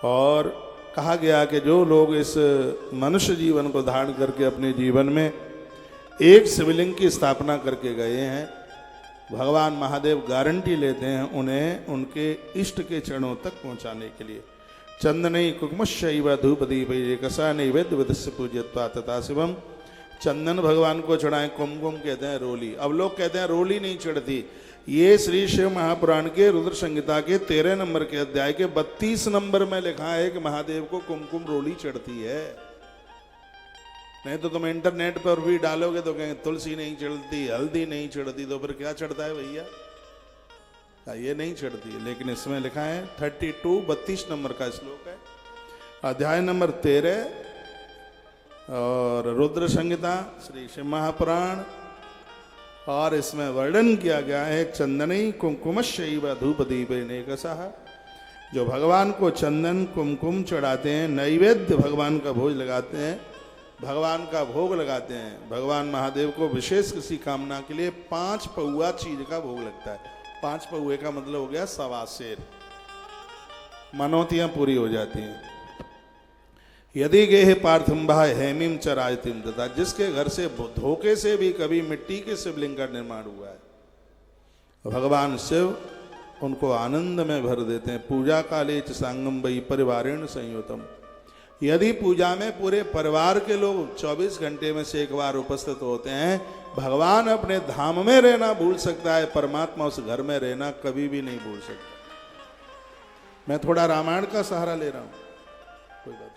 और कहा गया कि जो लोग इस मनुष्य जीवन को धारण करके अपने जीवन में एक शिवलिंग की स्थापना करके गए हैं, भगवान महादेव गारंटी लेते हैं उन्हें उनके इष्ट के चरणों तक पहुंचाने के लिए। चंदनई कुकुमशैव धूप दीप एकसा नैवेद्य विधस्य पूज्यत्वा तथा शिवम। चंदन भगवान को चढ़ाएं, कुमकुम कहते हैं रोली। अब लोग कहते हैं रोली नहीं चढ़ती। ये श्री शिव महापुराण के रुद्र संहिता के 13 नंबर के अध्याय के 32 नंबर में लिखा है कि महादेव को कुमकुम रोली चढ़ती है। नहीं तो तुम इंटरनेट पर भी डालोगे तो कहेंगे तुलसी नहीं चढ़ती, हल्दी नहीं चढ़ती, तो फिर क्या चढ़ता है भैया? ये नहीं चढ़ती। लेकिन इसमें लिखा है 32 नंबर का श्लोक है, अध्याय नंबर 13 और रुद्र संहिता श्री शिव महापुराण, और इसमें वर्णन किया गया है चंदनई कुमकुमशैव धूप दीपेनेकसः। जो भगवान को चंदन कुमकुम चढ़ाते हैं, नैवेद्य भगवान का भोज लगाते हैं, भगवान का भोग लगाते हैं। भगवान महादेव को विशेष किसी कामना के लिए 5 पौआ चीज का भोग लगता है। 5 पौए का मतलब हो गया 1.25 सेर। मनौतियां पूरी हो जाती हैं। यदि गेह पार्थंभा हेमिम च राजतिम तथा, जिसके घर से धोखे से भी कभी मिट्टी के शिवलिंग का निर्माण हुआ है, भगवान शिव उनको आनंद में भर देते हैं। पूजा काले च सांगम वही परिवारेण संयुतम। यदि पूजा में पूरे परिवार के लोग 24 घंटे में से एक बार उपस्थित होते हैं, भगवान अपने धाम में रहना भूल सकता है, परमात्मा उस घर में रहना कभी भी नहीं भूल सकता। मैं थोड़ा रामायण का सहारा ले रहा हूं, कोई बात नहीं।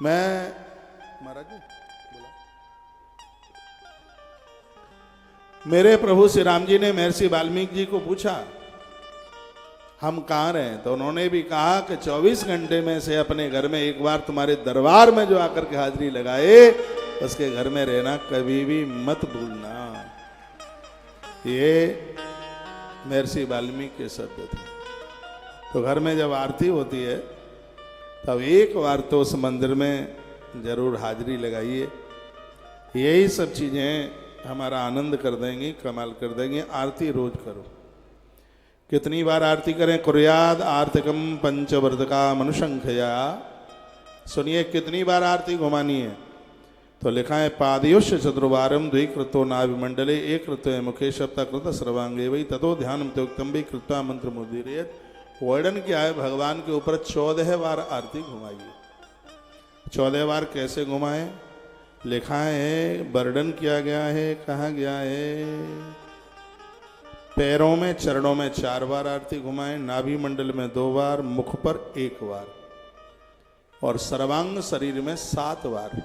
मैं महाराज जी बोला, मेरे प्रभु श्री राम जी ने महर्षि वाल्मीकि जी को पूछा हम कहाँ रहे, तो उन्होंने भी कहा कि 24 घंटे में से अपने घर में एक बार तुम्हारे दरबार में जो आकर के हाजिरी लगाए, उसके घर में रहना कभी भी मत भूलना। ये महर्षि वाल्मीकि के शब्द थे। तो घर में जब आरती होती है तब एक बार तो उस मंदिर में जरूर हाजिरी लगाइए। यही सब चीजें हमारा आनंद कर देंगी, कमाल कर देंगी। आरती रोज करो। कितनी बार आरती करें? कुर्याद आर्तिकम पंचवर्तका मनुशंखया। सुनिए कितनी बार आरती घुमानी है। तो लिखा है पादयोश्य चतुर्वारम द्विकृतो नाभिमंडले एक कृत्य मुखे सप्ताकृत सर्वांगे वही ततो ध्यान उत्तम भी कृत्वा मंत्र मुदीरेत। वर्णन क्या है? भगवान के ऊपर 14 बार आरती घुमाइए। 14 बार कैसे घुमाएं? लिखा है, वर्णन किया गया है, कहा गया है पैरों में चरणों में 4 बार आरती घुमाएं, नाभि मंडल में 2 बार, मुख पर 1 बार और सर्वांग शरीर में 7 बार।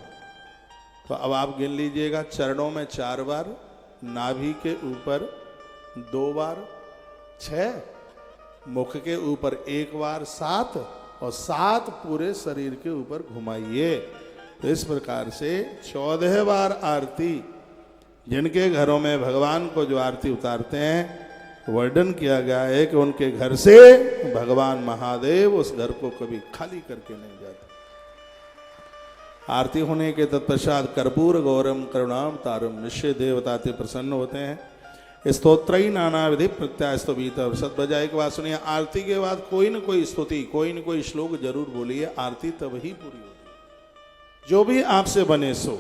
तो अब आप गिन लीजिएगा, चरणों में 4 बार, नाभि के ऊपर 2 बार 6, मुख के ऊपर 1 बार 7 और 7 पूरे शरीर के ऊपर घुमाइए। तो इस प्रकार से 14 बार आरती, जिनके घरों में भगवान को जो आरती उतारते हैं, वर्णन किया गया है कि उनके घर से भगवान महादेव उस घर को कभी खाली करके नहीं जाते। आरती होने के तत्पश्चात कर्पूर गौरम करुणाम तारम निश्चय देवता ते प्रसन्न होते हैं। स्तोत्रई नाना विधि प्रत्यास्तुत। सत बजाय के बाद सुनिए, आरती के बाद कोई न कोई स्तुति, कोई न कोई श्लोक जरूर बोलिए। आरती तब ही पूरी होती, जो भी आपसे बने सो।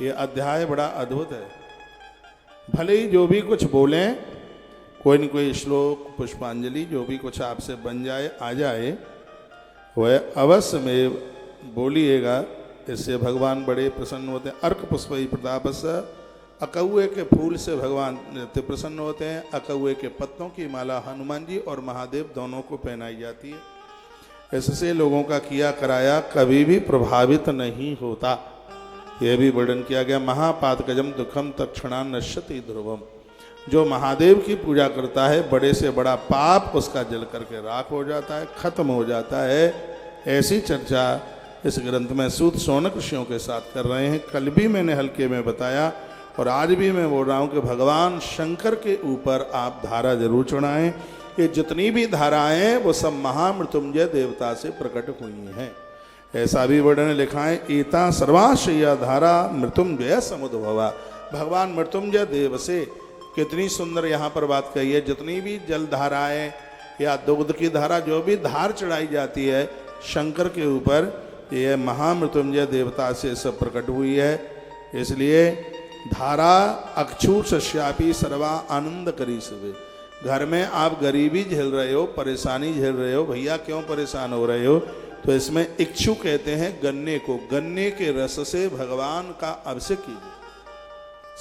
ये अध्याय बड़ा अद्भुत है। भले ही जो भी कुछ बोलें, कोई न कोई श्लोक पुष्पांजलि जो भी कुछ आपसे बन जाए, आ जाए, वह अवश्य में बोलिएगा। इससे भगवान बड़े प्रसन्न होते हैं। अर्क पुष्प प्रतापस्य। अकौए के फूल से भगवान प्रसन्न होते हैं। अकौए के पत्तों की माला हनुमान जी और महादेव दोनों को पहनाई जाती है। इससे लोगों का किया कराया कभी भी प्रभावित नहीं होता। यह भी वर्णन किया गया, महापातकजम दुखम तत्क्षणा नश्यति ध्रुवम। जो महादेव की पूजा करता है, बड़े से बड़ा पाप उसका जल करके राख हो जाता है, खत्म हो जाता है। ऐसी चर्चा इस ग्रंथ में सूत शौनक ऋषियों के साथ कर रहे हैं। कल भी मैंने हल्के में बताया और आज भी मैं बोल रहा हूँ कि भगवान शंकर के ऊपर आप धारा जरूर चढ़ाएं। ये जितनी भी धाराएं हैं वो सब महामृत्युंजय देवता से प्रकट हुई हैं। ऐसा भी वर्णन लिखा है, एता सर्वाश्रया धारा मृत्युंजय समुद्भवा। भगवान मृत्युंजय देव से कितनी सुंदर यहाँ पर बात कही है। जितनी भी जल धाराएं या दुग्ध की धारा, जो भी धार चढ़ाई जाती है, शंकर के ऊपर यह महामृत्युंजय देवता से सब प्रकट हुई है। इसलिए धारा अक्षु सश्यापी सर्वा आनंद करी सवे। घर में आप गरीबी झेल रहे हो, परेशानी झेल रहे हो, भैया क्यों परेशान हो रहे हो, तो इसमें इक्षु कहते हैं गन्ने को। गन्ने के रस से भगवान का अभिषेक कीजिए,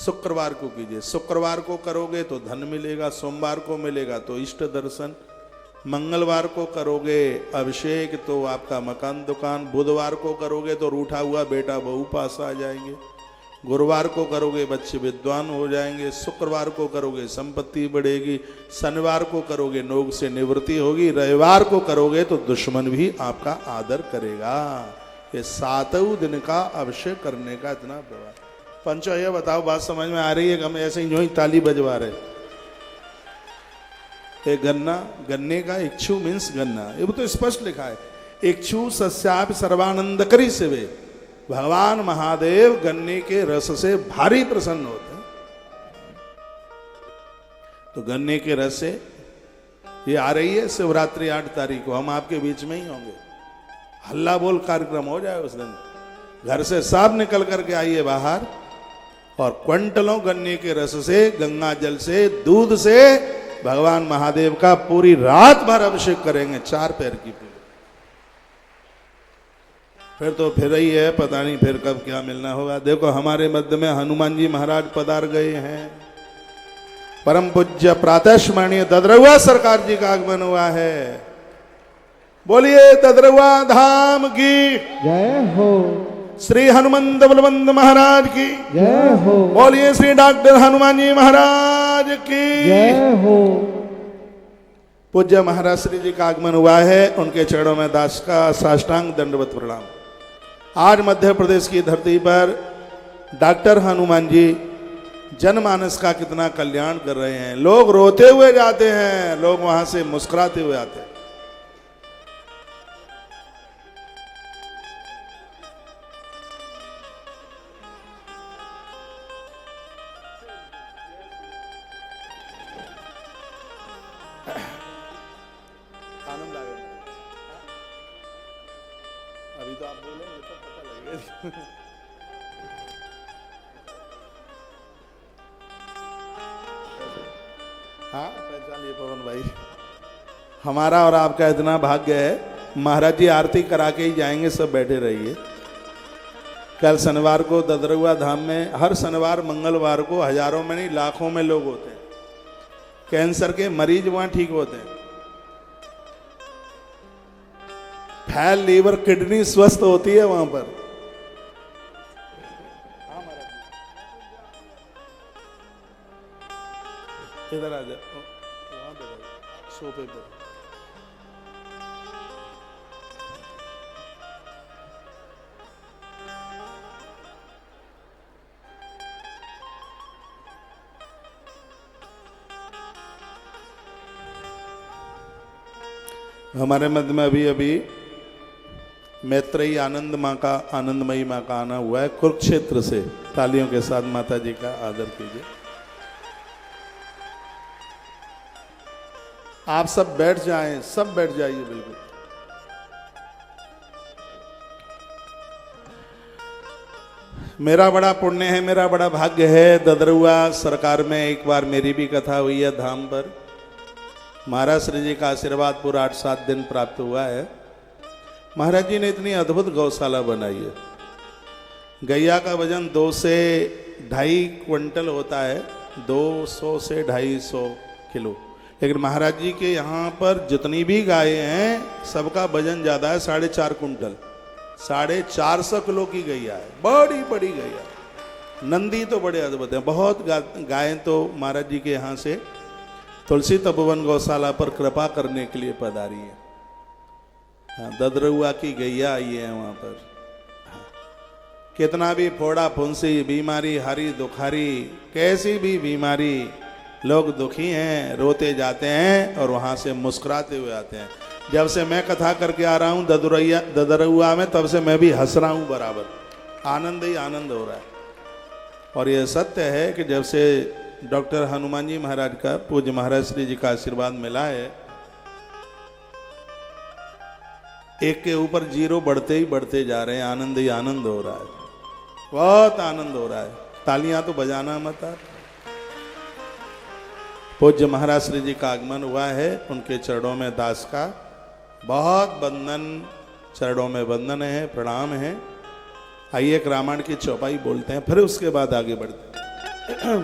शुक्रवार को कीजिए। शुक्रवार को करोगे तो धन मिलेगा, सोमवार को मिलेगा तो इष्ट दर्शन, मंगलवार को करोगे अभिषेक तो आपका मकान दुकान, बुधवार को करोगे तो रूठा हुआ बेटा बहू पास आ जाएंगे, गुरुवार को करोगे बच्चे विद्वान हो जाएंगे, शुक्रवार को करोगे संपत्ति बढ़ेगी, शनिवार को करोगे नोग से निवृत्ति होगी, रविवार को करोगे तो दुश्मन भी आपका आदर करेगा। ये 7 दिन का अभिषेक करने का इतना प्रभाव। पंचो ये बताओ, बात समझ में आ रही है? हम ऐसे ही जो ही ताली बजवा रहे। ये गन्ना, गन्ने का इक्षु मीन्स गन्ना, ये तो स्पष्ट लिखा है। इक्षु सस्यापि सर्वानंद करी सेवे। भगवान महादेव गन्ने के रस से भारी प्रसन्न होते हैं। तो गन्ने के रस से ये आ रही है शिवरात्रि 8 तारीख को, हम आपके बीच में ही होंगे। हल्ला बोल कार्यक्रम हो जाए उस दिन। घर से सब निकल करके आइए बाहर और क्विंटलों गन्ने के रस से, गंगा जल से, दूध से भगवान महादेव का पूरी रात भर अभिषेक करेंगे। 4 पैर की पूजा। फिर तो फिर ही है, पता नहीं फिर कब क्या मिलना होगा। देखो हमारे मध्य में हनुमान जी महाराज पधार गए हैं। परम पूज्य प्रातः स्मरणीय ददरहुआ सरकार जी का आगमन हुआ है। बोलिए ददरहुआ धाम की जय हो। श्री हनुमंत बलवंत महाराज की जय हो। बोलिए श्री डॉक्टर हनुमान जी महाराज की जय हो। पूज्य महाराज श्री जी का आगमन हुआ है। उनके चरणों में दास का साष्टांग दंडवत प्रणाम। आज मध्य प्रदेश की धरती पर डॉक्टर हनुमान जी जनमानस का कितना कल्याण कर रहे हैं। लोग रोते हुए जाते हैं, लोग वहां से मुस्कुराते हुए आते हैं। आनंद आ गया। अभी तो आप बोलेंगे तो पता लगेगा। हाँ पहचान लिए पवन भाई। हमारा और आपका इतना भाग्य है, महाराज जी आरती करा के ही जाएंगे, सब बैठे रहिए। कल शनिवार को ददरहुआ धाम में हर शनिवार मंगलवार को हजारों में नहीं लाखों में लोग होते हैं। कैंसर के मरीज वहां ठीक होते हैं। फैल लीवर किडनी स्वस्थ होती है वहां पर। इधर आ जाओ, वहां पे सोफे पर। हमारे मध्य में अभी अभी मैत्रेयी आनंद माँ का, आनंदमयी माँ का आना हुआ है कुरुक्षेत्र से। तालियों के साथ माता जी का आदर कीजिए। आप सब बैठ जाएं, सब बैठ जाइए बिल्कुल। मेरा बड़ा पुण्य है, मेरा बड़ा भाग्य है। ददरहुआ सरकार में एक बार मेरी भी कथा हुई है धाम पर। महाराज श्री जी का आशीर्वाद पूरा 8-7 दिन प्राप्त हुआ है। महाराज जी ने इतनी अद्भुत गौशाला बनाई है। गैया का वजन 2 से 2.5 क्विंटल होता है, 200 से 250 किलो। लेकिन महाराज जी के यहाँ पर जितनी भी गायें हैं सबका वजन ज़्यादा है, 4.5 कुंटल, 450 किलो की गैया है। बड़ी बड़ी गैया। नंदी तो बड़े अद्भुत हैं। बहुत गायें तो महाराज जी के यहाँ से तुलसी तपोवन गौशाला पर कृपा करने के लिए पधारी है। हाँ, ददरहुआ की गैया आई है वहाँ पर। हाँ, कितना भी फोड़ा फुंसी बीमारी, हरी दुखारी, कैसी भी बीमारी, लोग दुखी हैं, रोते जाते हैं और वहाँ से मुस्कुराते हुए आते हैं। जब से मैं कथा करके आ रहा हूँ ददरहुआ में, तब से मैं भी हंस रहा हूँ बराबर। आनंद ही आनंद हो रहा है। और यह सत्य है कि जब से डॉक्टर हनुमान जी महाराज का, पूज्य महाराज श्री जी का आशीर्वाद मिला है, एक के ऊपर जीरो बढ़ते ही बढ़ते जा रहे हैं, आनंद ही आनंद हो रहा है, बहुत आनंद हो रहा है। तालियां तो बजाना मत आप। पूज्य महाराज श्री जी का आगमन हुआ है, उनके चरणों में दास का बहुत वंदन, चरणों में वंदन है, प्रणाम है। आइए एक रामायण की चौपाई बोलते हैं, फिर उसके बाद आगे बढ़ते हैं।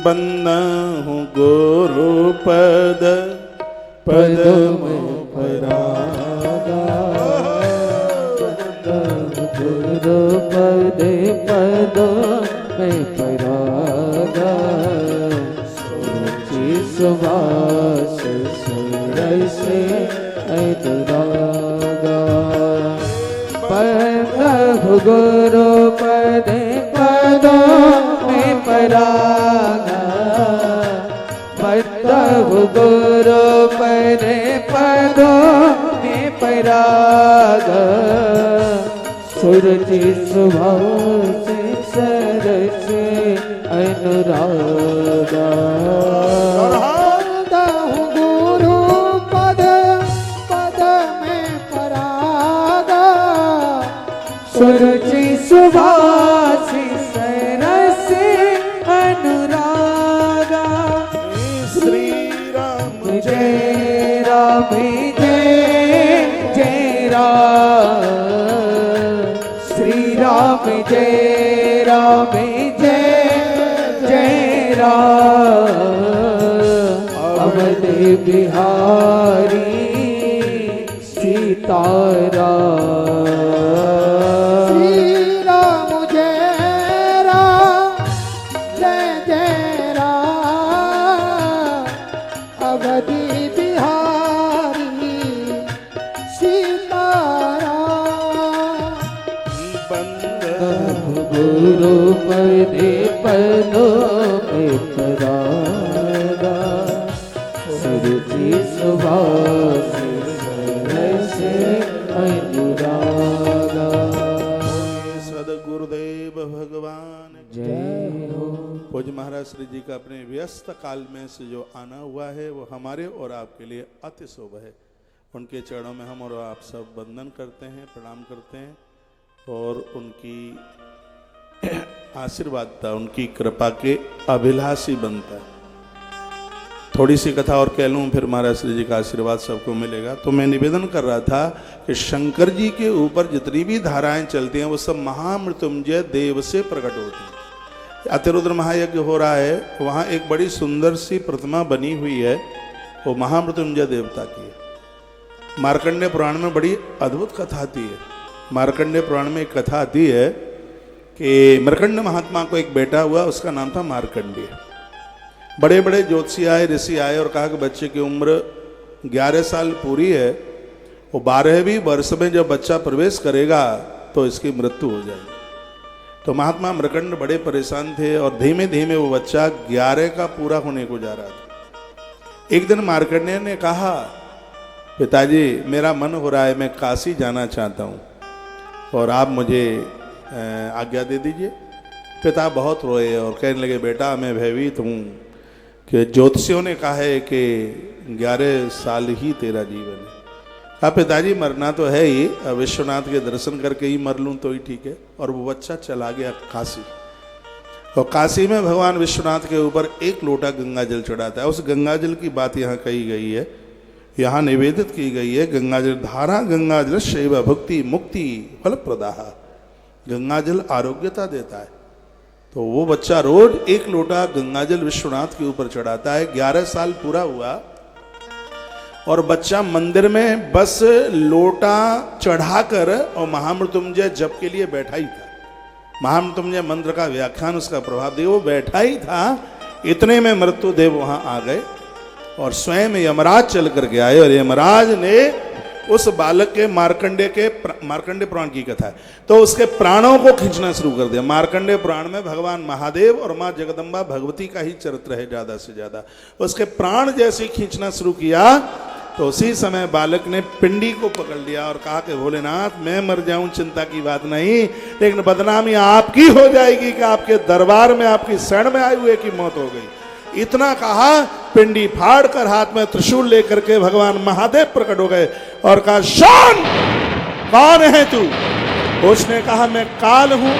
बंदा हूँ गुरु पद पद में परागा, गुरु पद पद में परागा, सुरुचि सुभाष सुरस अनुरागा। पद गुरु पद पद में परागा, पद गुरु पद पद में परागा, सुरचि सुभाष सरस अनुरागा। गुरु पद पद में परागा, सुरचि सुभाष सरस अनुरागा। श्री राम जय राम जय जय राम, श्री राम जय राम जय जय राम। अवध बिहारी सीताराम, श्री राम जय राम जय जय राम। अवधि बिहारी सीताराम। गुरु पदे पदो में परागा, सुरुचि सुभाष सरस अनुरागा। सदगुरुदेव भगवान जय हो। पूज्य महाराज श्री जी का अपने व्यस्त काल में से जो आना हुआ है वो हमारे और आपके लिए अति शुभ है। उनके चरणों में हम और आप सब वंदन करते हैं, प्रणाम करते हैं और उनकी आशीर्वादता, उनकी कृपा के अभिलाषी बनता है। थोड़ी सी कथा और कह लूँ, फिर महाराज श्री जी का आशीर्वाद सबको मिलेगा। तो मैं निवेदन कर रहा था कि शंकर जी के ऊपर जितनी भी धाराएं चलती हैं वो सब महामृत्युंजय देव से प्रकट होती हैं। अतिरुद्र महायज्ञ हो रहा है, वहाँ एक बड़ी सुंदर सी प्रतिमा बनी हुई है, वो महामृत्युंजय देवता की है। मार्कंडेय पुराण में बड़ी अद्भुत कथा आती है। मार्कंडेय पुराण में एक कथा आती है कि मर्कंड महात्मा को एक बेटा हुआ, उसका नाम था मार्कंडेय। बड़े बड़े ज्योतिषी आए, ऋषि आए और कहा कि बच्चे की उम्र 11 साल पूरी है, वो 12वें वर्ष में जब बच्चा प्रवेश करेगा तो इसकी मृत्यु हो जाएगी। तो महात्मा मृकंड बड़े परेशान थे और धीमे धीमे वो बच्चा 11 का पूरा होने को जा रहा था। एक दिन मार्कंडेय ने कहा, पिताजी मेरा मन हो रहा है, मैं काशी जाना चाहता हूँ और आप मुझे आज्ञा दे दीजिए। पिता बहुत रोए और कहने लगे, बेटा मैं भयभीत हूँ कि ज्योतिषियों ने कहा है कि 11 साल ही तेरा जीवन है। कहा पिताजी मरना तो है ही, विश्वनाथ के दर्शन करके ही मर लूँ तो ही ठीक है। और वो बच्चा चला गया काशी, और काशी में भगवान विश्वनाथ के ऊपर एक लोटा गंगा जल चढ़ाता है। उस गंगा जल की बात यहाँ कही गई है, यहाँ निवेदित की गई है। गंगा जल धारा गंगा जल शैव भक्ति मुक्ति फल प्रदाह, गंगा जल आरोग्यता देता है। तो वो बच्चा रोज एक लोटा गंगाजल विश्वनाथ के ऊपर चढ़ाता है। 11 साल पूरा हुआ और बच्चा मंदिर में बस लोटा चढ़ाकर और महामृत्युंजय जप के लिए बैठा ही था। महामृत्युंजय मंत्र का व्याख्यान, उसका प्रभाव दे, वो बैठा ही था। इतने में मृत्युदेव वहां आ गए और स्वयं यमराज चल करके आए और यमराज ने उस बालक के मार्कंडेय पुराण की कथा है तो उसके प्राणों को खींचना शुरू कर दिया। मार्कंडेय पुराण में भगवान महादेव और माँ जगदम्बा भगवती का ही चरित्र है ज्यादा से ज्यादा। उसके प्राण जैसे खींचना शुरू किया तो उसी समय बालक ने पिंडी को पकड़ लिया और कहा कि भोलेनाथ मैं मर जाऊं चिंता की बात नहीं, लेकिन बदनामी आपकी हो जाएगी कि आपके दरबार में आपकी शरण में आए हुए की मौत हो गई। इतना कहा, पिंडी फाड़कर हाथ में त्रिशूल लेकर के भगवान महादेव प्रकट हो गए और कहा, शौन कौन है तू? उसने कहा, मैं काल हूं,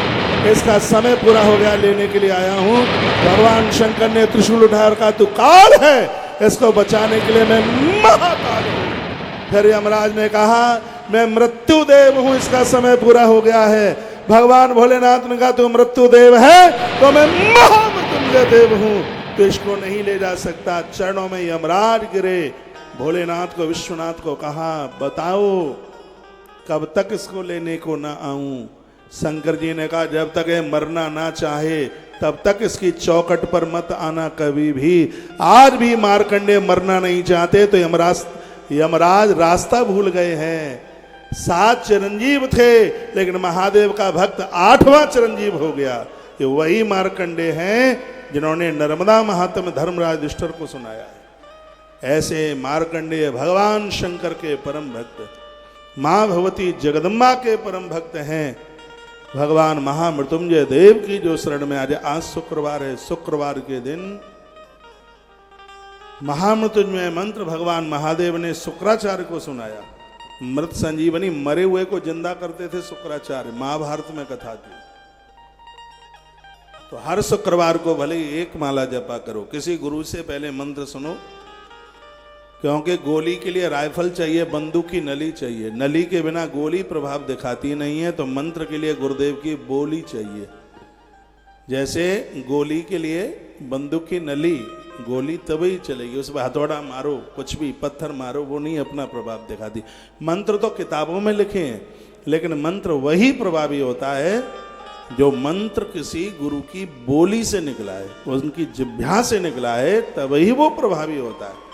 इसका समय पूरा हो गया, लेने के लिए आया हूं। भगवान शंकर ने त्रिशूल उठाकर कहा, तू काल है, इसको बचाने के लिए मैं महाकाल हूं। फिर यमराज ने कहा, मैं मृत्यु देव हूं, इसका समय पूरा हो गया है। भगवान भोलेनाथ ने कहा, तू मृत्यु देव है तो मैं महामृत्युंजय देव हूं, तो इसको नहीं ले जा सकता। चरणों में यमराज गिरे, भोलेनाथ को विश्वनाथ को कहा, बताओ कब तक इसको लेने को ना आऊं? शंकर जी ने कहा, जब तक ये मरना ना चाहे तब तक इसकी चौखट पर मत आना कभी भी। आज भी मार्कंडेय मरना नहीं चाहते तो यमराज रास्ता भूल गए हैं। 7 चिरंजीव थे, लेकिन महादेव का भक्त 8वां चिरंजीव हो गया। ये वही मार्कंडेय हैं जिन्होंने नर्मदा महात्म्य धर्मराज युधिष्ठिर को सुनाया है। ऐसे मार्कंडेय भगवान शंकर के परम भक्त, मां भगवती जगदम्बा के परम भक्त हैं। भगवान महामृत्युंजय देव की जो शरण में आज शुक्रवार है, शुक्रवार के दिन महामृत्युंजय मंत्र भगवान महादेव ने शुक्राचार्य को सुनाया। मृत संजीवनी, मरे हुए को जिंदा करते थे शुक्राचार्य, महाभारत में कथा थी। तो हर शुक्रवार को भले ही 1 माला जपा करो, किसी गुरु से पहले मंत्र सुनो, क्योंकि गोली के लिए राइफल चाहिए, बंदूक की नली चाहिए। नली के बिना गोली प्रभाव दिखाती नहीं है, तो मंत्र के लिए गुरुदेव की बोली चाहिए। जैसे गोली के लिए बंदूक की नली, गोली तभी चलेगी, उसमें हथौड़ा मारो, कुछ भी पत्थर मारो, वो नहीं अपना प्रभाव दिखाती। मंत्र तो किताबों में लिखे हैं, लेकिन मंत्र वही प्रभावी होता है जो मंत्र किसी गुरु की बोली से निकला है, उनकी जिह्वा से निकला है, तभी वो प्रभावी होता है,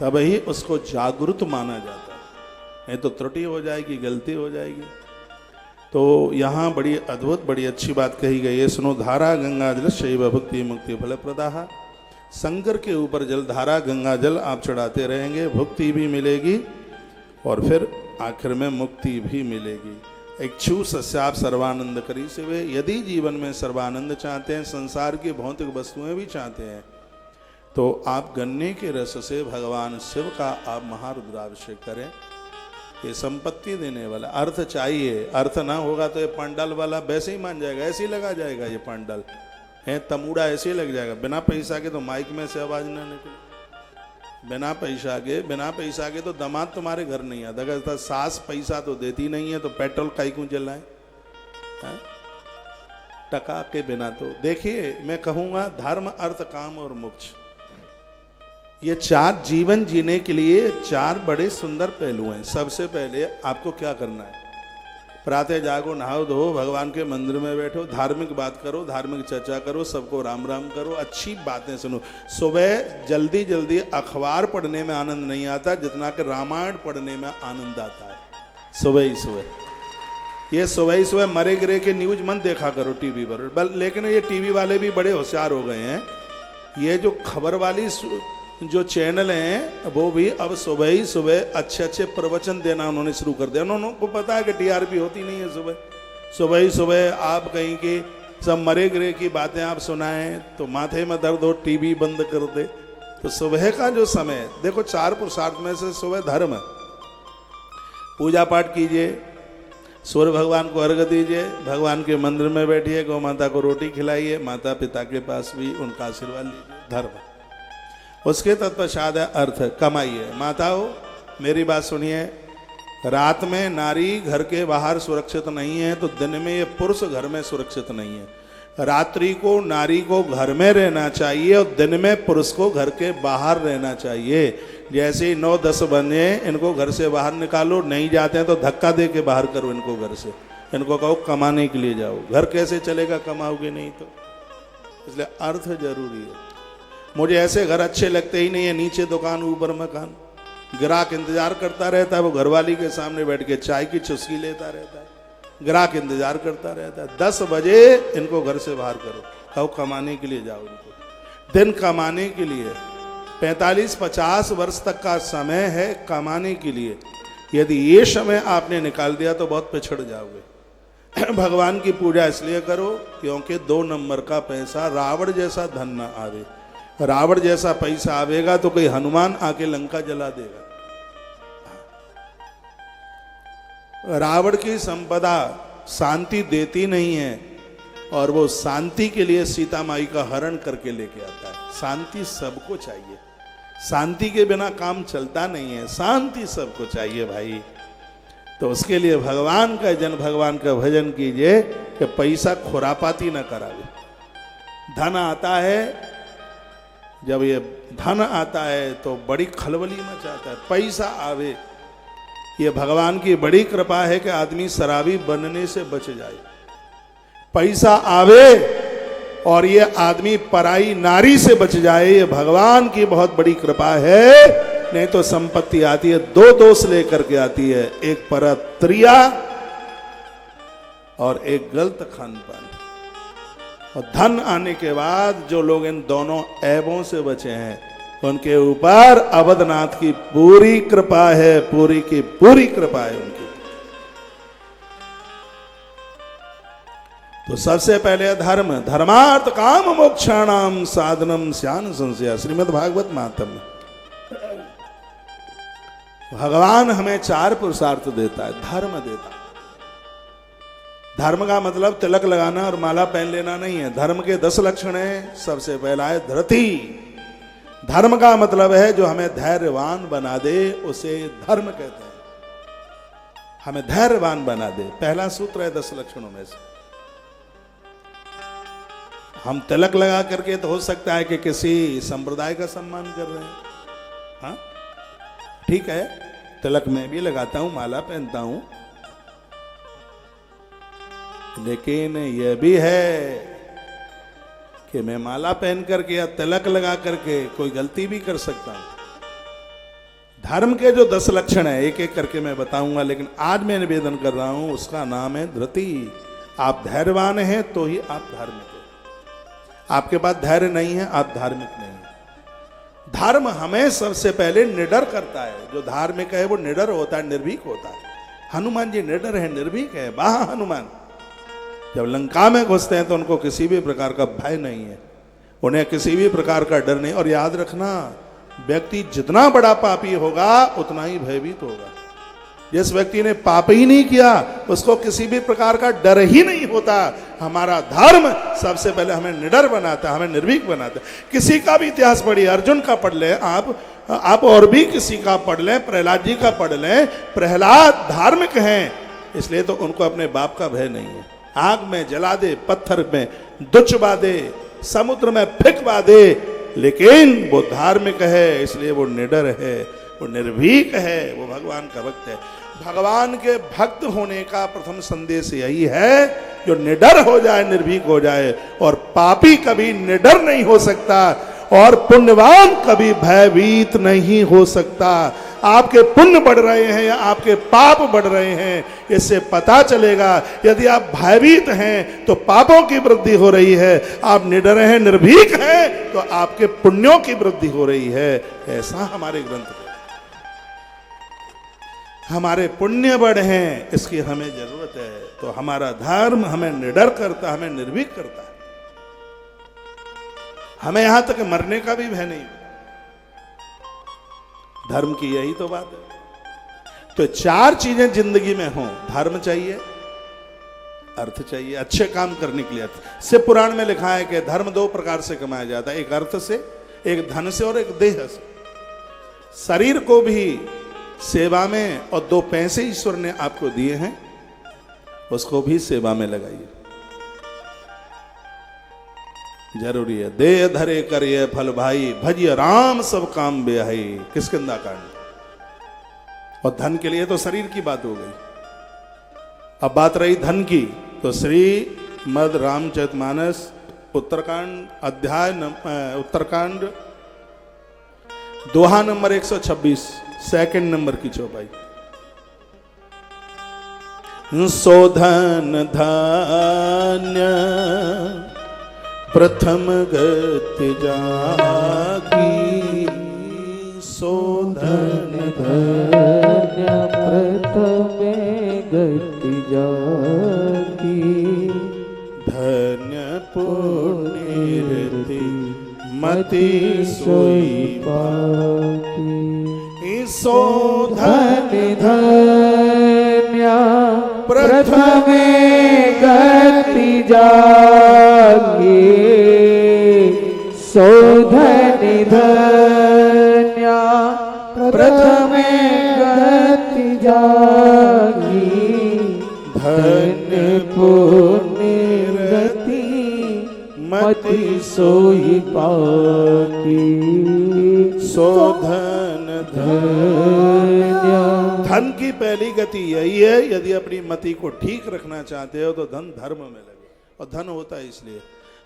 तभी उसको जागृत माना जाता है। नहीं तो त्रुटि हो जाएगी, गलती हो जाएगी। तो यहाँ बड़ी अद्भुत, बड़ी अच्छी बात कही गई है, सुनो। धारा गंगा जल शैव भक्ति मुक्ति फल प्रदाहा। शंकर के ऊपर जल धारा गंगा जल आप चढ़ाते रहेंगे, भक्ति भी मिलेगी और फिर आखिर में मुक्ति भी मिलेगी। इच्छु सस्याप सर्वानंद करी सेवे। यदि जीवन में सर्वानंद चाहते हैं, संसार की भौतिक वस्तुएं भी चाहते हैं, तो आप गन्ने के रस से भगवान शिव का आप महारुद्राभिषेक करें। ये संपत्ति देने वाला अर्थ चाहिए। अर्थ ना होगा तो ये पांडल वाला वैसे ही मान जाएगा, ऐसे ही लगा जाएगा। ये पांडल है, तमूड़ा ऐसे ही लग जाएगा। बिना पैसा के तो माइक में से आवाज ना निकले, बिना पैसा के तो दामाद तुम्हारे घर नहीं आता। अगर सास पैसा तो देती नहीं है तो पेट्रोल काई क्यों जलाए, टका के बिना। तो देखिए, मैं कहूंगा धर्म अर्थ काम और मोक्ष, ये 4 जीवन जीने के लिए 4 बड़े सुंदर पहलू हैं। सबसे पहले आपको क्या करना है? प्रातः जागो, नहाओ धो, भगवान के मंदिर में बैठो, धार्मिक बात करो, धार्मिक चर्चा करो, सबको राम राम करो, अच्छी बातें सुनो। सुबह जल्दी जल्दी अखबार पढ़ने में आनंद नहीं आता जितना कि रामायण पढ़ने में आनंद आता है। सुबह ही सुबह, ये सुबह ही सुबह मरे गिरे के न्यूज मत देखा करो टीवी पर। लेकिन ये टीवी वाले भी बड़े होशियार हो गए हैं। ये जो खबर वाली जो चैनल हैं, वो भी अब सुबह ही सुबह अच्छे अच्छे प्रवचन देना उन्होंने शुरू कर दिया। उन्होंने को पता है कि टीआरपी होती नहीं है सुबह ही सुबह आप कहीं की सब मरे गिरे की बातें आप सुनाएं तो माथे में दर्द हो, टीवी बंद कर दे। तो सुबह का जो समय देखो, 4 पुरुषार्थ में से सुबह धर्म, पूजा पाठ कीजिए, सूर्य भगवान को अर्घ्य दीजिए, भगवान के मंदिर में बैठिए, गौ माता को रोटी खिलाइए, माता पिता के पास भी उनका आशीर्वाद लीजिए, धर्म। उसके तत्पश्चात है अर्थ, कमाइए। माताओं मेरी बात सुनिए, रात में नारी घर के बाहर सुरक्षित नहीं है तो दिन में ये पुरुष घर में सुरक्षित नहीं है। रात्रि को नारी को घर में रहना चाहिए और दिन में पुरुष को घर के बाहर रहना चाहिए। जैसे ही 9-10 बजे इनको घर से बाहर निकालो, नहीं जाते हैं तो धक्का दे के बाहर करो इनको घर से। इनको कहो कमाने के लिए जाओ। घर कैसे चलेगा, कमाओगे नहीं तो। इसलिए अर्थ जरूरी है। मुझे ऐसे घर अच्छे लगते ही नहीं है, नीचे दुकान ऊपर मकान। ग्राहक इंतजार करता रहता है, वो घरवाली के सामने बैठ के चाय की चुस्की लेता रहता है, ग्राहक इंतजार करता रहता है। 10 बजे इनको घर से बाहर करो, कहो कमाने के लिए जाओ। इनको दिन कमाने के लिए 45-50 वर्ष तक का समय है कमाने के लिए। यदि ये समय आपने निकाल दिया तो बहुत पिछड़ जाओगे। भगवान की पूजा इसलिए करो क्योंकि 2 नंबर का पैसा, रावण जैसा धन ना आवे। रावण जैसा पैसा आवेगा तो कोई हनुमान आके लंका जला देगा। रावण की संपदा शांति देती नहीं है और वो शांति के लिए सीता माई का हरण करके लेके आता है। शांति सबको चाहिए, शांति के बिना काम चलता नहीं है, शांति सबको चाहिए भाई। तो उसके लिए भगवान का भगवान का भजन कीजिए कि पैसा खुरापाती न करावे। धन आता है, जब ये धन आता है तो बड़ी खलबली मचाता है। पैसा आवे, ये भगवान की बड़ी कृपा है कि आदमी शराबी बनने से बच जाए। पैसा आवे और ये आदमी पराई नारी से बच जाए, ये भगवान की बहुत बड़ी कृपा है। नहीं तो संपत्ति आती है, दो दोष लेकर के आती है, एक परस्त्रिया और एक गलत खान पान। और धन आने के बाद जो लोग इन दोनों ऐबों से बचे हैं उनके ऊपर अवधनाथ की पूरी कृपा है, पूरी की पूरी कृपा है उनकी। तो सबसे पहले धर्म, धर्मार्थ काम मोक्षाणाम साधनम स्यान संशय, श्रीमद् भागवत महात्म्य। भगवान हमें 4 पुरुषार्थ देता है, धर्म देता है। धर्म का मतलब तिलक लगाना और माला पहन लेना नहीं है। धर्म के 10 लक्षण हैं। सबसे पहला है धृति। धर्म का मतलब है जो हमें धैर्यवान बना दे, उसे धर्म कहते हैं। हमें धैर्यवान बना दे, पहला सूत्र है 10 लक्षणों में से। हम तिलक लगा करके तो हो सकता है कि किसी संप्रदाय का सम्मान कर रहे हैं, हाँ ठीक है, तिलक मैं भी लगाता हूं, माला पहनता हूं, लेकिन यह भी है कि मैं माला पहन करके या तिलक लगा करके कोई गलती भी कर सकता हूं। धर्म के जो 10 लक्षण है एक एक करके मैं बताऊंगा, लेकिन आज मैं निवेदन कर रहा हूं उसका नाम है धृति। आप धैर्यवान हैं तो ही आप धार्मिक हैं। आपके पास धैर्य नहीं है, आप धार्मिक नहीं है। धर्म हमें सबसे पहले निडर करता है। जो धार्मिक है वो निडर होता है, निर्भीक होता है। हनुमान जी निडर है, निर्भीक है। वाह हनुमान जब लंका में घुसते हैं तो उनको किसी भी प्रकार का भय नहीं है, उन्हें किसी भी प्रकार का डर नहीं। और याद रखना, व्यक्ति जितना बड़ा पापी होगा उतना ही भयभीत होगा। जिस व्यक्ति ने पाप ही नहीं किया उसको किसी भी प्रकार का डर ही नहीं होता। हमारा धर्म सबसे पहले हमें निडर बनाता है, हमें निर्भीक बनाता है। किसी का भी इतिहास पढ़िए, अर्जुन का पढ़ लें आप और भी किसी का पढ़ लें, प्रहलाद जी का पढ़ लें। प्रहलाद धार्मिक हैं, इसलिए तो उनको अपने बाप का भय नहीं है। आग में जला दे, पत्थर में दुचबा दे, समुद्र में फेंकवा दे, लेकिन वो धार्मिक है, इसलिए वो निडर है, वो निर्भीक है, वो भगवान का भक्त है। भगवान के भक्त होने का प्रथम संदेश यही है, जो निडर हो जाए, निर्भीक हो जाए। और पापी कभी निडर नहीं हो सकता और पुण्यवान कभी भयभीत नहीं हो सकता। आपके पुण्य बढ़ रहे हैं या आपके पाप बढ़ रहे हैं, इससे पता चलेगा। यदि आप भयभीत हैं तो पापों की वृद्धि हो रही है, आप निडर हैं, निर्भीक हैं तो आपके पुण्यों की वृद्धि हो रही है। ऐसा हमारे ग्रंथ है। हमारे पुण्य बढ़े, इसकी हमें जरूरत है। तो हमारा धर्म हमें निडर करता, हमें निर्भीक करता है। हमें यहां तक मरने का भी भय नहीं। धर्म की यही तो बात है। तो 4 चीजें जिंदगी में हों, धर्म चाहिए, अर्थ चाहिए, अच्छे काम करने के लिए अर्थ। शिव पुराण में लिखा है कि धर्म 2 प्रकार से कमाया जाता है, एक अर्थ से, एक धन से और एक देह से। शरीर को भी सेवा में, और 2 पैसे ईश्वर ने आपको दिए हैं, उसको भी सेवा में लगाइए, जरूरी है। दे धरे करिए फल भाई, भजिए राम सब काम बेहाई, किष्किंधा कांड। और धन के लिए तो शरीर की बात हो गई। अब बात रही धन की, तो श्रीमद् रामचरितमानस उत्तरकांड अध्याय उत्तरकांड दोहा नंबर 126, 2 नंबर की चौपाई। सोधन धान्य प्रथम गति जागी, सोधन धन्य प्रथम गति जागी, धन्य पुण्य मति सोई पाकी। सो धन धन्य प्रथमे गति जागे, सो धन धन्य प्रथमे गति जागी। धन्य पुण्य गति मति सोई पाकी। सो धन धन की पहली गति यही है, यदि अपनी मति को ठीक रखना चाहते हो तो धन धर्म में लगे। और धन होता है इसलिए,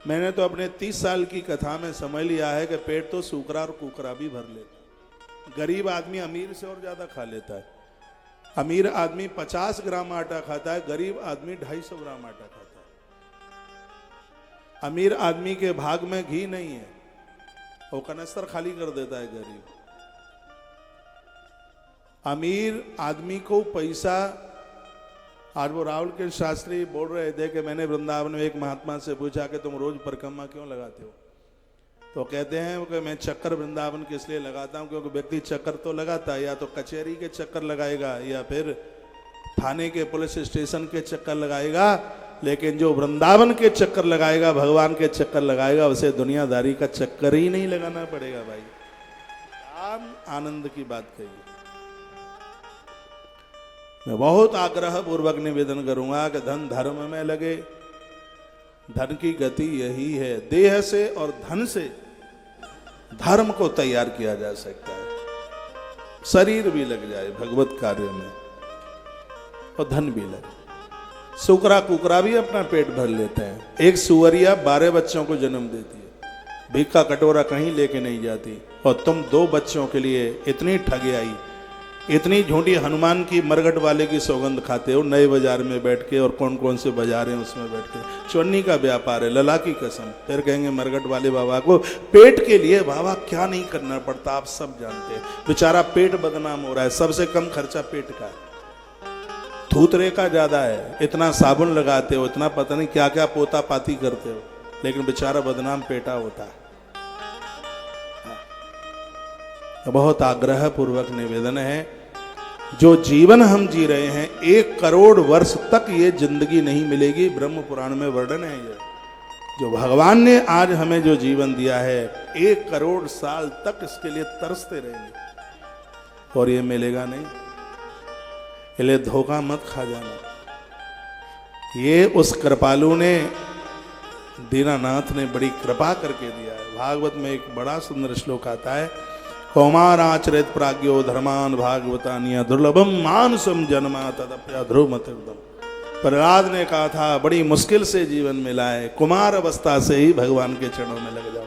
मैंने तो अपने 30 साल की कथा में समझ लिया है कि पेट तो सूकरा और कुकरा भी भर लेता। गरीब आदमी अमीर से और ज्यादा खा लेता है। अमीर आदमी 50 ग्राम आटा खाता है, गरीब आदमी 250 ग्राम आटा खाता है। अमीर आदमी के भाग में घी नहीं है, वो कनस्तर खाली कर देता है गरीब। अमीर आदमी को पैसा, आज वो राहुल के शास्त्री बोल रहे थे कि मैंने वृंदावन में एक महात्मा से पूछा कि तुम रोज परिक्रमा क्यों लगाते हो, तो कहते हैं कि मैं चक्कर वृंदावन के इसलिए लगाता हूं क्योंकि व्यक्ति चक्कर तो लगाता है, या तो कचहरी के चक्कर लगाएगा या फिर थाने के पुलिस स्टेशन के चक्कर लगाएगा, लेकिन जो वृंदावन के चक्कर लगाएगा, भगवान के चक्कर लगाएगा, उसे दुनियादारी का चक्कर ही नहीं लगाना पड़ेगा। भाई आनंद की बात कही। मैं बहुत आग्रह पूर्वक निवेदन करूंगा कि धन धर्म में लगे। धन की गति यही है, देह से और धन से धर्म को तैयार किया जा सकता है। शरीर भी लग जाए भगवत कार्य में और धन भी लगे। सुकरा कुकरा भी अपना पेट भर लेते हैं। एक सुअरिया 12 बच्चों को जन्म देती है, भीख का कटोरा कहीं लेके नहीं जाती, और तुम 2 बच्चों के लिए इतनी ठगियाई, इतनी झूठी हनुमान की मरगट वाले की सौगंध खाते हो नए बाजार में बैठ के, और कौन कौन से बाजार हैं उसमें बैठ के। चवन्नी का व्यापार है, लला की कसम। फिर कहेंगे मरगट वाले बाबा को पेट के लिए बाबा क्या नहीं करना पड़ता, आप सब जानते हैं। बेचारा पेट बदनाम हो रहा है, सबसे कम खर्चा पेट का है, धूतरे का ज्यादा है। इतना साबुन लगाते हो, इतना पता नहीं क्या क्या पोता पाती करते हो, लेकिन बेचारा बदनाम पेटा होता है। बहुत आग्रह पूर्वक निवेदन है, जो जीवन हम जी रहे हैं 1 करोड़ वर्ष तक ये जिंदगी नहीं मिलेगी। ब्रह्म पुराण में वर्णन है ये, जो भगवान ने आज हमें जो जीवन दिया है 1 करोड़ साल तक इसके लिए तरसते रहेंगे, और ये मिलेगा नहीं। इसलिए धोखा मत खा जाना। ये उस कृपालु ने, दीनानाथ ने बड़ी कृपा करके दिया है। भागवत में एक बड़ा सुंदर श्लोक आता है, कौमाराचरित प्राज्ञो धर्मान भागवतानिया दुर्लभम मानसम जन्मा तदप्या ध्रुवमतिर्दम। प्रहलाद ने कहा था बड़ी मुश्किल से जीवन मिला है, कुमार अवस्था से ही भगवान के चरणों में लग जाओ।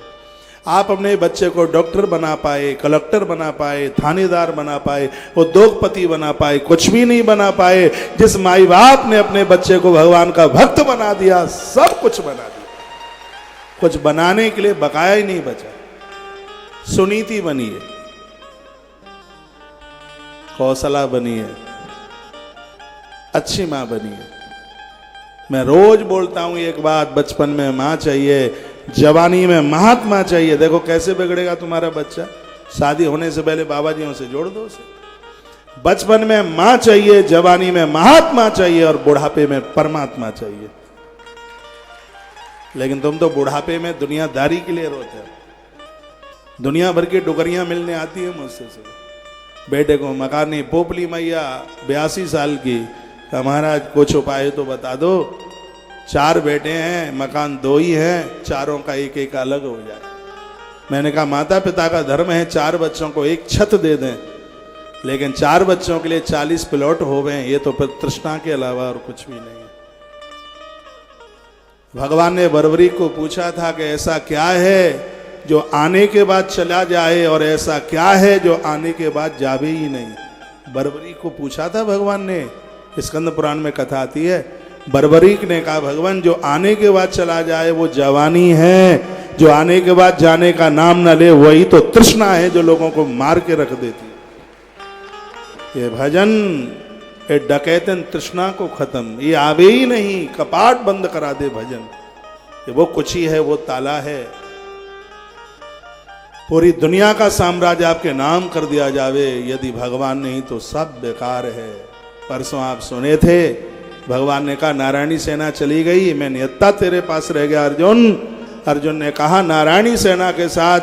आप अपने बच्चे को डॉक्टर बना पाए, कलेक्टर बना पाए, थानेदार बना पाए, उद्योगपति बना पाए, कुछ भी नहीं बना पाए। जिस माई बाप ने अपने बच्चे को भगवान का भक्त बना दिया, सब कुछ बना दिया। कुछ बनाने के लिए बकाया ही नहीं बचा। सुनीति बनी है, कौशला बनी है, अच्छी मां बनी है। मैं रोज बोलता हूं एक बात, बचपन में मां चाहिए, जवानी में महात्मा चाहिए। देखो कैसे बिगड़ेगा तुम्हारा बच्चा, शादी होने से पहले बाबा जियों से जोड़ दो उसे। बचपन में मां चाहिए, जवानी में महात्मा चाहिए, और बुढ़ापे में परमात्मा चाहिए। लेकिन तुम तो बुढ़ापे में दुनियादारी के लिए रोते हो। दुनिया भर की डुगरियां मिलने आती है मुझसे से, बेटे को मकानी पोपली मैया 82 साल की, महाराज कुछ उपाय तो बता दो, 4 बेटे हैं, मकान 2 ही हैं, चारों का एक एक अलग हो जाए। मैंने कहा माता पिता का धर्म है 4 बच्चों को एक छत दे दें, लेकिन 4 बच्चों के लिए 40 प्लॉट हो गए, ये तो फिर तृष्णा के अलावा और कुछ भी नहीं है। भगवान ने बरबरी को पूछा था कि ऐसा क्या है जो आने के बाद चला जाए, और ऐसा क्या है जो आने के बाद जावे ही नहीं। बरबरी को पूछा था भगवान ने, स्कंद पुराण में कथा आती है। बरबरीक ने कहा भगवान जो आने के बाद चला जाए वो जवानी है, जो आने के बाद जाने का नाम न ले वही तो तृष्णा है जो लोगों को मार के रख देती। ये भजन, ये डकैतन तृष्णा को खत्म, ये आवे ही नहीं, कपाट बंद करा दे भजन। ये वो कुछ ही है, वो ताला है। पूरी दुनिया का साम्राज्य आपके नाम कर दिया जावे, यदि भगवान नहीं तो सब बेकार है। परसों आप सुने थे, भगवान ने कहा नारायणी सेना चली गई, मैं नियत्ता तेरे पास रह गया अर्जुन। अर्जुन ने कहा नारायणी सेना के साथ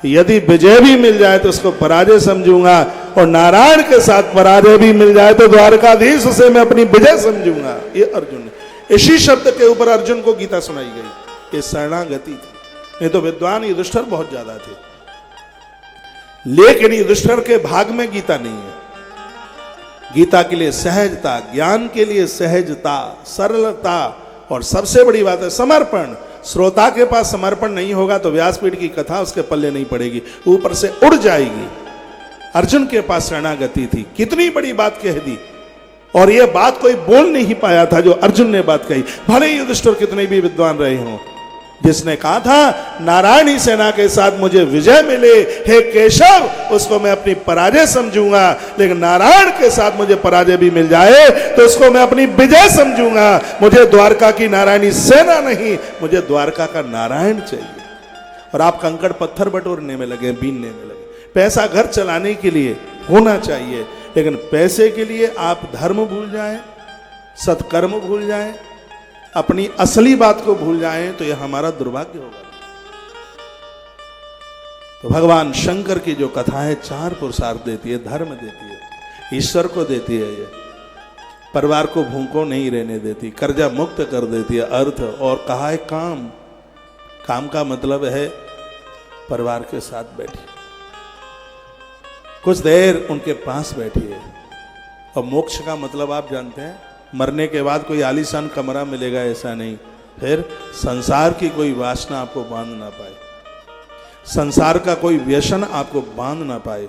यदि विजय भी मिल जाए तो उसको पराजय समझूंगा, और नारायण के साथ पराजय भी मिल जाए तो द्वारकाधीश से मैं अपनी विजय समझूंगा। ये अर्जुन ने, इसी शब्द के ऊपर अर्जुन को गीता सुनाई गई। ये शरणागति थी। नहीं तो विद्वान युधिष्ठिर बहुत ज्यादा थे, लेकिन युधिष्ठिर के भाग में गीता नहीं है। गीता के लिए सहजता, ज्ञान के लिए सहजता, सरलता, और सबसे बड़ी बात है समर्पण। श्रोता के पास समर्पण नहीं होगा तो व्यासपीठ की कथा उसके पल्ले नहीं पड़ेगी, ऊपर से उड़ जाएगी। अर्जुन के पास शरणागति थी, कितनी बड़ी बात कह दी, और यह बात कोई बोल नहीं पाया था जो अर्जुन ने बात कही। भले ही युधिष्ठिर कितने भी विद्वान रहे हों, जिसने कहा था नारायणी सेना के साथ मुझे विजय मिले, हे केशव उसको मैं अपनी पराजय समझूंगा, लेकिन नारायण के साथ मुझे पराजय भी मिल जाए तो उसको मैं अपनी विजय समझूंगा। मुझे द्वारका की नारायणी सेना नहीं, मुझे द्वारका का नारायण चाहिए। और आप कंकड़ पत्थर बटोरने में लगे, बीनने में लगे। पैसा घर चलाने के लिए होना चाहिए, लेकिन पैसे के लिए आप धर्म भूल जाएं, सत्कर्म भूल जाएं, अपनी असली बात को भूल जाएं तो यह हमारा दुर्भाग्य होगा। तो भगवान शंकर की जो कथा है चार पुरुषार्थ देती है, धर्म देती है, ईश्वर को देती है, ये परिवार को भूखों नहीं रहने देती, कर्जा मुक्त कर देती है, अर्थ, और कहा है काम। काम का मतलब है परिवार के साथ बैठिए, कुछ देर उनके पास बैठिए। और मोक्ष का मतलब आप जानते हैं, मरने के बाद कोई आलीशान कमरा मिलेगा ऐसा नहीं, फिर संसार की कोई वासना आपको बांध ना पाए, संसार का कोई व्यसन आपको बांध ना पाए,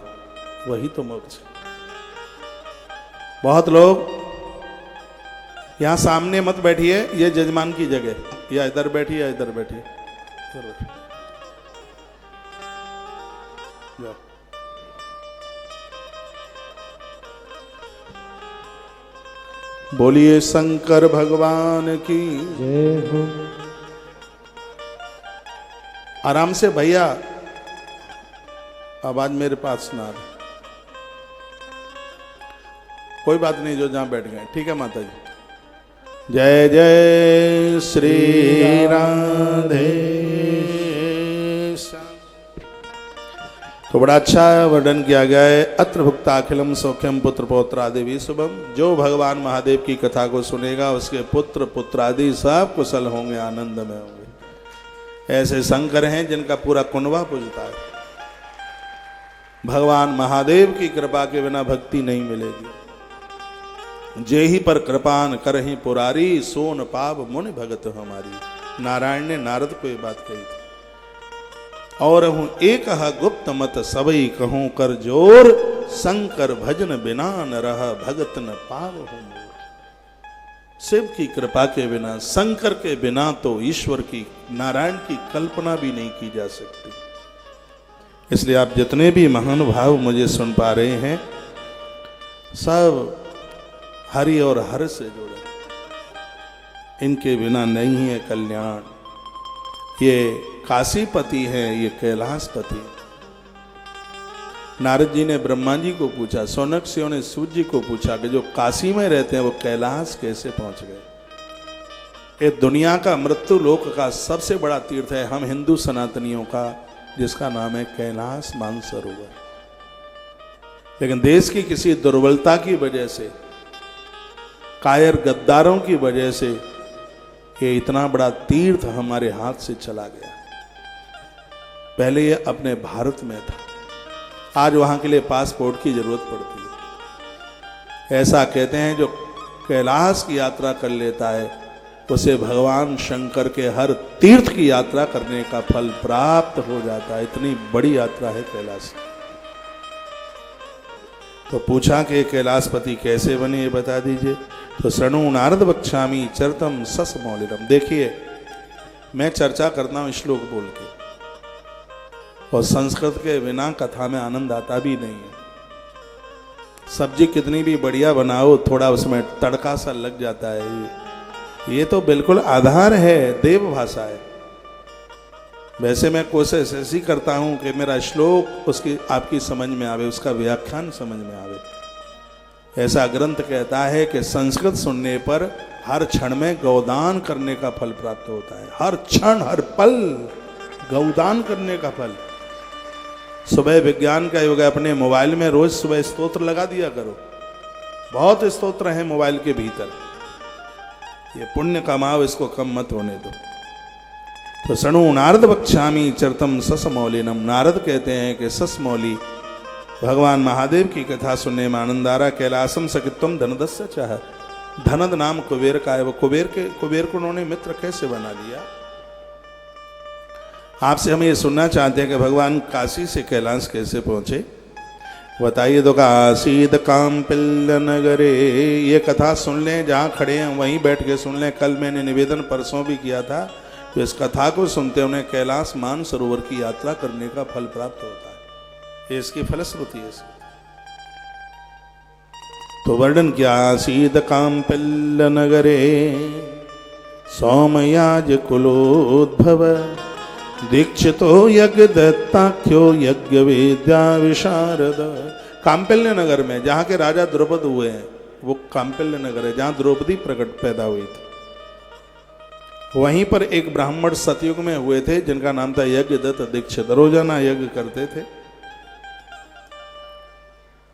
वही तो मोक्ष। बहुत लोग यहां सामने मत बैठिए, ये जजमान की जगह, या इधर बैठिए या इधर बैठिए, जाओ। बोलिए शंकर भगवान की जय हो। आराम से भैया, आवाज मेरे पास ना आ रही। कोई बात नहीं, जो जहां बैठ गए, ठीक है माता जी। जय जय श्री राधे। तो बड़ा अच्छा वर्णन किया गया है। अत्र भुक्ता अखिलम सौख्यम पुत्र पौत्रादि शुभम। जो भगवान महादेव की कथा को सुनेगा उसके पुत्र पुत्रादि सब कुशल होंगे, आनंद में होंगे। ऐसे शंकर हैं जिनका पूरा कुनबा पूजता है। भगवान महादेव की कृपा के बिना भक्ति नहीं मिलेगी। जे ही पर कृपान करहि पुरारी, सोन पाप मुनि भगत हमारी। नारायण ने नारद को ये बात कही थी। और हूं एक गुप्त मत सबई कहूं कर जोर, शंकर भजन बिना न रह भगत न पाव हो। शिव की कृपा के बिना, शंकर के बिना तो ईश्वर की, नारायण की कल्पना भी नहीं की जा सकती। इसलिए आप जितने भी महानुभाव मुझे सुन पा रहे हैं, सब हरि और हर से जुड़े, इनके बिना नहीं है कल्याण। ये काशीपति है, ये कैलाशपति। नारद जी ने ब्रह्मा जी को पूछा, सौनकसियों ने सूर्य जी को पूछा कि जो काशी में रहते हैं वो कैलाश कैसे पहुंच गए। ये दुनिया का मृत्यु लोक का सबसे बड़ा तीर्थ है हम हिंदू सनातनियों का, जिसका नाम है कैलाश मानसरोवर। लेकिन देश की किसी दुर्बलता की वजह से, कायर गद्दारों की वजह से ये इतना बड़ा तीर्थ हमारे हाथ से चला गया। पहले ये अपने भारत में था, आज वहां के लिए पासपोर्ट की जरूरत पड़ती है। ऐसा कहते हैं जो कैलाश की यात्रा कर लेता है उसे भगवान शंकर के हर तीर्थ की यात्रा करने का फल प्राप्त हो जाता है। इतनी बड़ी यात्रा है कैलाश। तो पूछा कि कैलाशपति कैसे बने, ये बता दीजिए। तो शृणु नारद बक्षामी चरतम सस मौलिरम। देखिए, मैं चर्चा करता हूं श्लोक बोल के, और संस्कृत के बिना कथा में आनंद आता भी नहीं है। सब्जी कितनी भी बढ़िया बनाओ, थोड़ा उसमें तड़का सा लग जाता है। ये तो बिल्कुल आधार है, देव भाषा है। वैसे मैं कोशिश ऐसी करता हूँ कि मेरा श्लोक उसकी आपकी समझ में आवे, उसका व्याख्यान समझ में आवे। ऐसा ग्रंथ कहता है कि संस्कृत सुनने पर हर क्षण में गौदान करने का फल प्राप्त होता है। हर क्षण हर पल गौदान करने का फल। सुबह विज्ञान का युग है, अपने मोबाइल में रोज सुबह स्तोत्र लगा दिया करो। बहुत स्तोत्र हैं मोबाइल के भीतर, ये पुण्य कमाओ, इसको कम मत होने दो। तो सणु नारद बक्षामी चरतम ससमौलिनम। नारद कहते हैं कि ससमौली भगवान महादेव की कथा सुनने में आनंद आ रहा। कैलासम सकित्वम धनदस्य चाह। धनद नाम कुबेर का है, वो कुबेर को उन्होंने मित्र कैसे बना लिया। आपसे हम ये सुनना चाहते हैं कि भगवान काशी से कैलाश कैसे पहुंचे, बताइए। तो काशीद काम्पिल्य नगरे, ये कथा सुन लें, जहाँ खड़े हैं वहीं बैठ के सुन लें। कल मैंने निवेदन परसों भी किया था, तो इस कथा को सुनते उन्हें कैलाश मान सरोवर की यात्रा करने का फल प्राप्त होता है। ये इसकी फलश्रुति है। तो वर्णन किया, आसीद काम्पिल्य नगरे सौमयाज कुलोद्भव दीक्षितो यज्ञ दत्ताख्यो यज्ञ विद्या विशारद। काम्पिल्य नगर में, जहाँ के राजा द्रौपद हुए हैं, वो काम्पिल्य नगर है जहाँ द्रौपदी प्रकट पैदा हुई थी। वहीं पर एक ब्राह्मण सतयुग में हुए थे जिनका नाम था यज्ञ दत्त दीक्षित। रोजाना यज्ञ करते थे।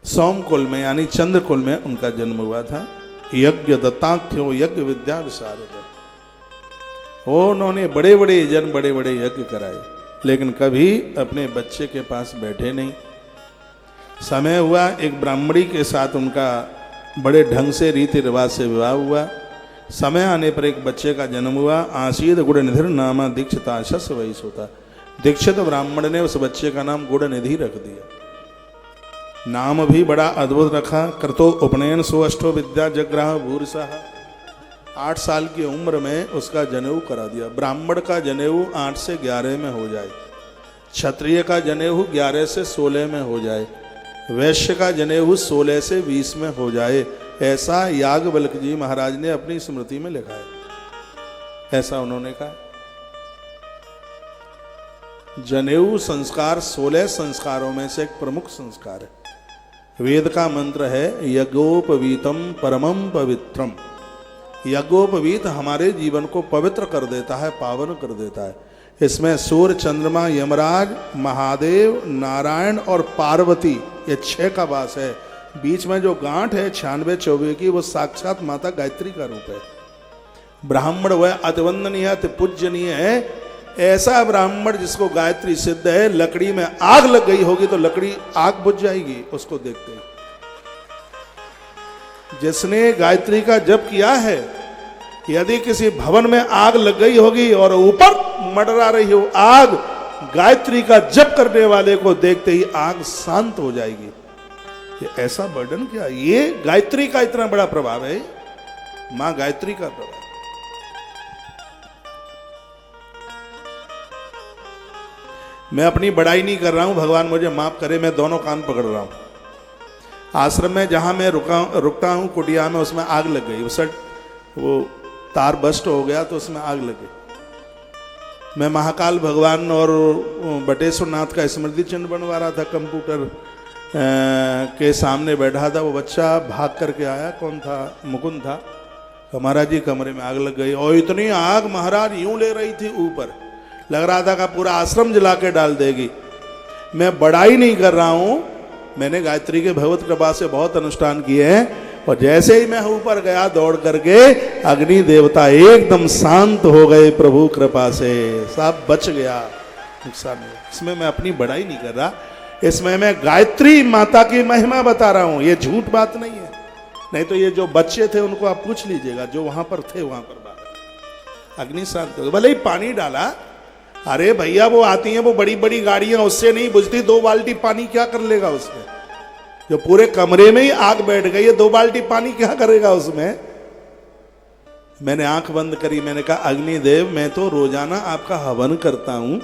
सोम कुल में यानी चंद्र कुल में उनका जन्म हुआ था। यज्ञ दत्ताख्यो यज्ञ विद्या विशारद। उन्होंने बड़े बड़े यज्ञ कराए, लेकिन कभी अपने बच्चे के पास बैठे नहीं। समय हुआ, एक ब्राह्मणी के साथ उनका बड़े ढंग से रीति रिवाज से विवाह हुआ। समय आने पर एक बच्चे का जन्म हुआ। आसीद गुणनिधि नामा दीक्षित आशस वैस होता। दीक्षित ब्राह्मण ने उस बच्चे का नाम गुणनिधि रख दिया। नाम भी बड़ा अद्भुत रखा। कृतो उपनयन सुअष्टो विद्या जग्राह भूरसा। 8 साल की उम्र में उसका जनेऊ करा दिया। ब्राह्मण का जनेऊ 8 से 11 में हो जाए, क्षत्रिय का जनेऊ 11 से 16 में हो जाए, वैश्य का जनेऊ 16 से 20 में हो जाए। ऐसा याज्ञवल्क्य जी महाराज ने अपनी स्मृति में लिखा है। ऐसा उन्होंने कहा। जनेऊ संस्कार 16 संस्कारों में से एक प्रमुख संस्कार है। वेद का मंत्र है यज्ञोपवीतम परमम पवित्रम। यज्ञोपवीत हमारे जीवन को पवित्र कर देता है, पावन कर देता है। इसमें सूर्य, चंद्रमा, यमराज, महादेव, नारायण और पार्वती, ये 6 का वास है। बीच में जो गांठ है 96 चौबे की, वो साक्षात माता गायत्री का रूप है। ब्राह्मण वह अतिवंदनीय अति पूजनीय है। ऐसा ब्राह्मण जिसको गायत्री सिद्ध है, लकड़ी में आग लग गई होगी तो लकड़ी आग बुझ जाएगी उसको देखते ही। जिसने गायत्री का जप किया है, यदि किसी भवन में आग लग गई होगी और ऊपर मंडरा रही हो आग, गायत्री का जप करने वाले को देखते ही आग शांत हो जाएगी। ये ऐसा वर्णन किया। ये गायत्री का इतना बड़ा प्रभाव है, मां गायत्री का प्रभाव। मैं अपनी बड़ाई नहीं कर रहा हूं, भगवान मुझे माफ करे, मैं दोनों कान पकड़ रहा हूं। आश्रम में जहां मैं रुकता हूं कुटिया में, उसमें आग लग गई। वो तार बस्ट हो गया तो उसमें आग लग गई। मैं महाकाल भगवान और बटेश्वर नाथ का स्मृति चिन्ह बनवा रहा था। कंप्यूटर के सामने बैठा था, वो बच्चा भाग करके आया। कौन था? मुकुंद था। महाराज जी कमरे में आग लग गई, और इतनी आग महाराज यूं ले रही थी ऊपर, लग रहा था कि पूरा आश्रम जला के डाल देगी। मैं बड़ाई नहीं कर रहा हूं, मैंने गायत्री के भगवत कृपा से बहुत अनुष्ठान किए हैं। और जैसे ही मैं ऊपर गया दौड़ करके, अग्नि देवता एकदम शांत हो गए प्रभु कृपा से, सब बच गया, नुकसान नहीं। इसमें मैं अपनी बड़ाई नहीं कर रहा, इसमें मैं गायत्री माता की महिमा बता रहा हूं। ये झूठ बात नहीं है। नहीं तो ये जो बच्चे थे उनको आप पूछ लीजिएगा, जो वहां पर थे वहां पर बात। अग्नि शांत हो गई। भले ही पानी डाला, अरे भैया वो आती हैं वो बड़ी बड़ी गाड़ियां, उससे नहीं बुझती। 2 बाल्टी पानी क्या कर लेगा उसमें? जो पूरे कमरे में ही आग बैठ गई है, 2 बाल्टी पानी क्या करेगा उसमें? मैंने आंख बंद करी, मैंने कहा अग्निदेव, मैं तो रोजाना आपका हवन करता हूं,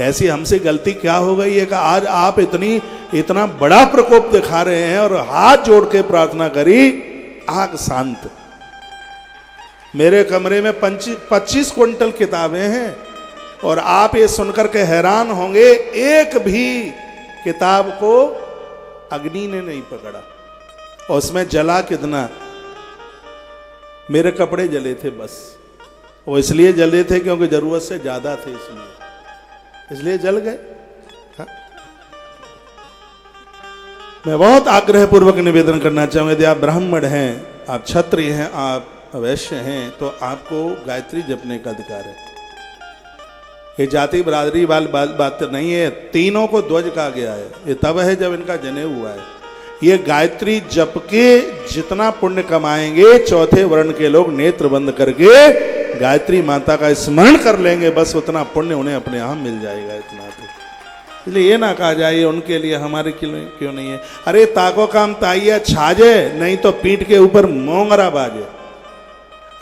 ऐसी हमसे गलती क्या हो गई है कि आज आप इतना बड़ा प्रकोप दिखा रहे हैं? और हाथ जोड़ के प्रार्थना करी, आग शांत। मेरे कमरे में 25 क्विंटल किताबें हैं, और आप ये सुनकर के हैरान होंगे, एक भी किताब को अग्नि ने नहीं पकड़ा। और उसमें जला कितना, मेरे कपड़े जले थे बस। वो इसलिए जले थे क्योंकि जरूरत से ज्यादा थे, इसलिए जल गए। हाँ? मैं बहुत आग्रह पूर्वक निवेदन करना चाहूंगा, यदि आप ब्राह्मण हैं, आप क्षत्रिय हैं, आप वैश्य हैं, तो आपको गायत्री जपने का अधिकार है। ये जाति बरादरी वाली बात नहीं है, तीनों को ध्वज कहा गया है। ये तब है जब इनका जनेऊ हुआ है। ये गायत्री जप के जितना पुण्य कमाएंगे, चौथे वर्ण के लोग नेत्र बंद करके गायत्री माता का स्मरण कर लेंगे, बस उतना पुण्य उन्हें अपने आप मिल जाएगा। इतना तो इसलिए ये ना कहा जाए उनके लिए, हमारे क्यों नहीं है। अरे ताको काम ताइया छाजे, नहीं तो पीठ के ऊपर मोंगरा बाजे।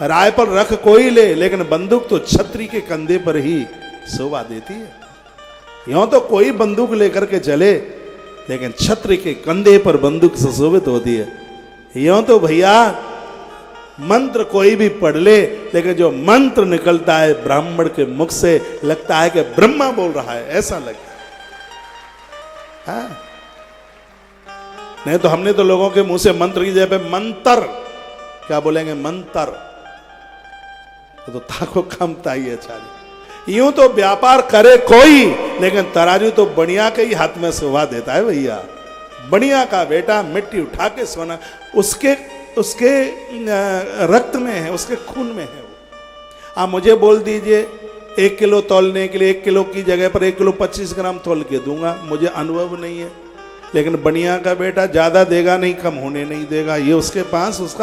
राय पर रख कोई ले, लेकिन बंदूक तो छत्री के कंधे पर ही शोभा देती है। यूं तो कोई बंदूक लेकर के चले, लेकिन छत्री के कंधे पर बंदूक सुशोभित होती है। यूं तो भैया मंत्र कोई भी पढ़ ले, लेकिन जो मंत्र निकलता है ब्राह्मण के मुख से, लगता है कि ब्रह्मा बोल रहा है, ऐसा लगता है। हाँ? नहीं तो हमने तो लोगों के मुंह से मंत्र की जगह मंत्र क्या बोलेंगे, मंत्र। तो ताको कम ताई अच्छा। यूं तो व्यापार करे कोई, लेकिन तराजू तो बढ़िया के ही हाथ में शोभा देता है भैया। बढ़िया का बेटा मिट्टी उठा के सोना उसके रक्त में है, उसके खून में है वो। आप मुझे बोल दीजिए 1 किलो तौलने के लिए 1 किलो की जगह पर 1 किलो 25 ग्राम तौल के दूंगा, मुझे अनुभव नहीं है। लेकिन बढ़िया का बेटा ज्यादा देगा नहीं, कम होने नहीं देगा। ये उसके पास उसका